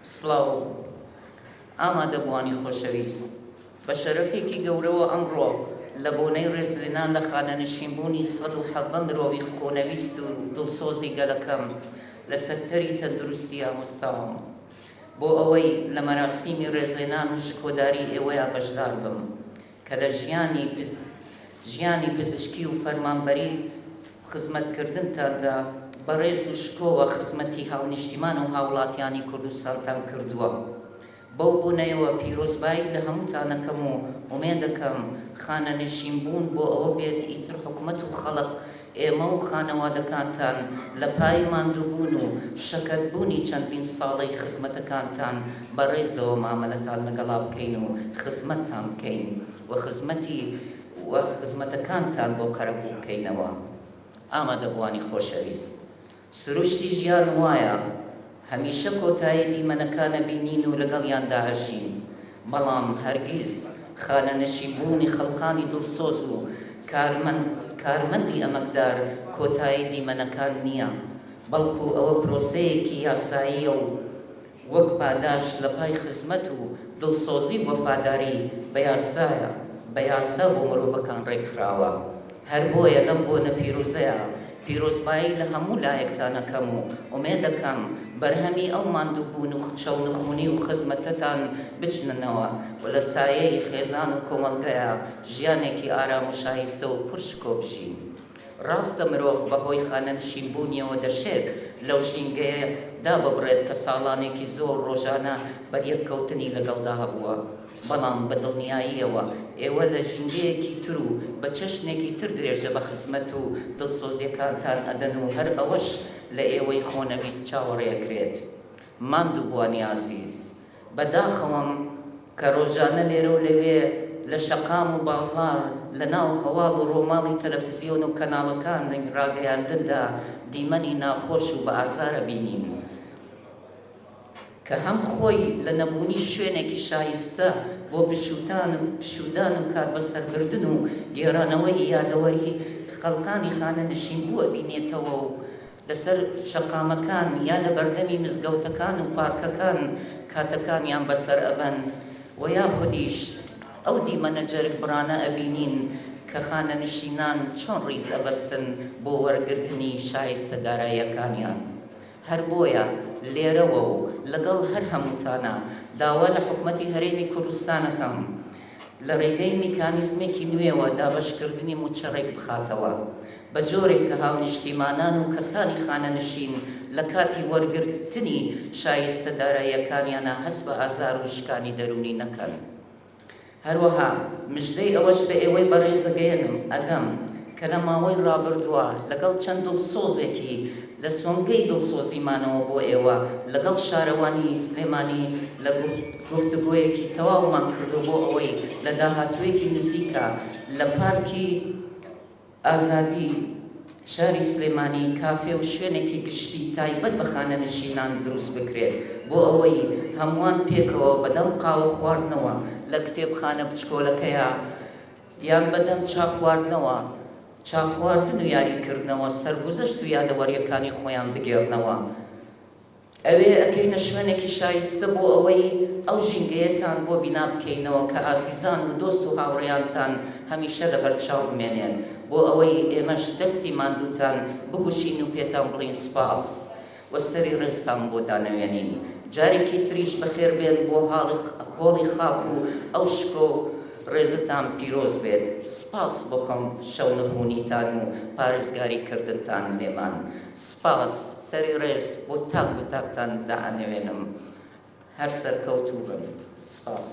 سڵاو ئامادەبوانی خۆشەویست بە شەرەفێکی گەورەوە ئەمڕۆ لە بۆنەی ڕێزلێنان لە خانەنشینبوونی 170 مرۆڤی خۆنەویست و دڵسۆزی گەلەکەم لە سەکتەری تەندروستی ئامۆستاوم بۆ ئەوەی لە مەراسیمی ڕێزلێنان و شکۆداری ئێوەیە بەشدار بم کە لە ژیانی پزیشکی و فەرمانبەری خزمەتکردنتاندا بەڕێز و شکۆوە خزمەتی هاونیشتیمان و هاوڵاتیانی کوردستانتان کردووە. بەو بوونەوە پیرۆزبایی لە هەمووتانەکەم و ئومێد دەکەم خانەنشینبوون بۆ ئەوە بێت ئیتر حکومەت و خەڵق ئێمە و خانەوادەکانتان لە پای ماندووبوون و شەکەتبوونی چەندین ساڵەی خزمەتەکانتان بەڕێزەوە مامەلەتان لەگەڵا بکەین و خزمەتتان بکەین و خزمەتەکانتان بۆ قەرەبوو بکەینەوە. ئامادەبوانی خۆشەویست، سروشتی ژیان وایە هەمیشە کۆتایی دیمەنەکانە بینین و لەگەڵیاندا ئەژین، بەڵام هەرگیز خانەنشینبوونی خەڵقانی دڵسۆز و کارمەندی ئەمەکدار کۆتایی دیمەنەکان نییە، بەڵکو ئەوە پرۆسەیەکی یاساییە و وەک پاداش لە پای خزمەت و دڵسۆزی و وەفاداری بە یاسا بۆ مرۆڤەکان ڕێکخراوە. هەر بۆیە لەم بۆنە پیرۆزەیە پیرۆزبایی لە هەموو لایەکتانەکەم و ئومێد دەکەم بەرهەمی ئەو ماندووبوون و شەونخمونی و خزمەتەتان بچننەوە و لە سایەی خێزان و کۆمەڵگەیە ژیانێکی ئارام و شایستە و پرشکۆ بژین. ڕاستە مرۆڤ بەهۆی خانەنشینبوونیەوە دەشێت لەو ژینگەیەدا ببڕێت کە ساڵانێکی زۆر ڕۆژانە بەریەککەوتنی لەگەڵدا هەبووە، بەڵام بە دڵنیاییەوە ئێوە لە ژینگەیەکی تر و بە چەشنێکی تر درێژە بە خزمەت و دڵسۆزیەکانتان ئەدەن و هەر ئەوەش لە ئێوەی خۆنەویست چاوەڕێکرێت. ماندووبوانی عەزیز، بەداخەوەم کە ڕۆژانە لێرە و لەوێ لە شەقام و بازار لە ناو هەواڵ و ڕۆماڵی تەلەڤیزیۆن و کەناڵەکانی ڕاگەیاندندا دیمەنی ناخۆش و بە ئازارە بینین کە هەم خۆی لە نەبوونی شوێنێکی شایستە بۆ پشودان و کار بەسەربردن و گێڕانەوەی یادەوەری خەڵقانی خانەنشینبووە بینێتەوە و لەسەر شەقامەکان یا لە بەردەمی مزگەوتەکان و پارکەکان کاتەکانیان بەسەر ئەبەن و یاخودیش ئەو دیمەنە جەرگبڕانە ئەبینین کە خانەنشینان چۆن ڕیز ئەبەستن بۆ وەرگرتنی شایستە داراییەکانیان. هەر بۆیە لێرەوە و لەگەڵ هەر هەمووتانە داوا لە حکومەتی هەرێمی کوردستانەکەم لە ڕێگەی میکانیزمێکی نوێوە دابەشکردنی موچەڕێک بخاتەوە بە جۆرێک کە هاونیشتیمانان و کەسانی خانەنشین لە کاتی وەرگرتنی شایستە داراییەکانیانە هەست بە ئازار و شکانی دەرونی نەکەن. هەروەها مژدەی ئەوەش بە ئێوەی بەڕێزەگەیەنم ئەدەم کە لە ماوەی ڕابردووە لەگەڵ چەند دڵسۆزێکی لە سۆنگەی دڵسۆزیمانەوە بۆ ئێوە لەگەڵ شارەوانی سلێمانی لە گفتوگۆیەکی تەواومان کردو بۆ ئەوەی لە داهاتوویەکی نزیکە لە پارکی ئازادی شاری سلێمانی کافێ و شوێنێکی گشتی تایبەت بە خانەنشینان دروست بکرێت بۆ ئەوەی هەمووان پێکەوە بەدەم قاوە خواردنەوە لە کتێبخانە بچکۆلەکەیە یان بەدەم چاخواردنەوە چاخواردن و یاریکردنەوە سەرگوزەشت و یادەوەریەکانی خۆیان بگێڕنەوە. ئەوێ ئەکەینە شوێنێکی شایستە بۆ ئەوەی ئەو ژینگەیەتان بۆ بینا بکەینەوە کە ئاسیزان و دۆست و هاوڕێیانتان هەمیشە لەبەرچاو بمێنێن بۆ ئەوەی ئێمەش دەستی ماندووتان بگوشین و پێتان بڵین سپاس و سەری ڕێزتان بۆ دانەوێنین. جارێکی تریش بەخێر بێن بۆ هۆڵی خاک و ئەو شکۆ ڕێزتان پیرۆز بێت. سپاس بۆ شەونەخوونیتان و پارێزگاریکردنتان لێمان. سپاس، سەری ڕێز بۆ تاک بتاکتان دائەنەوێنم. هەر سەرکەوتوو بن. سپاس.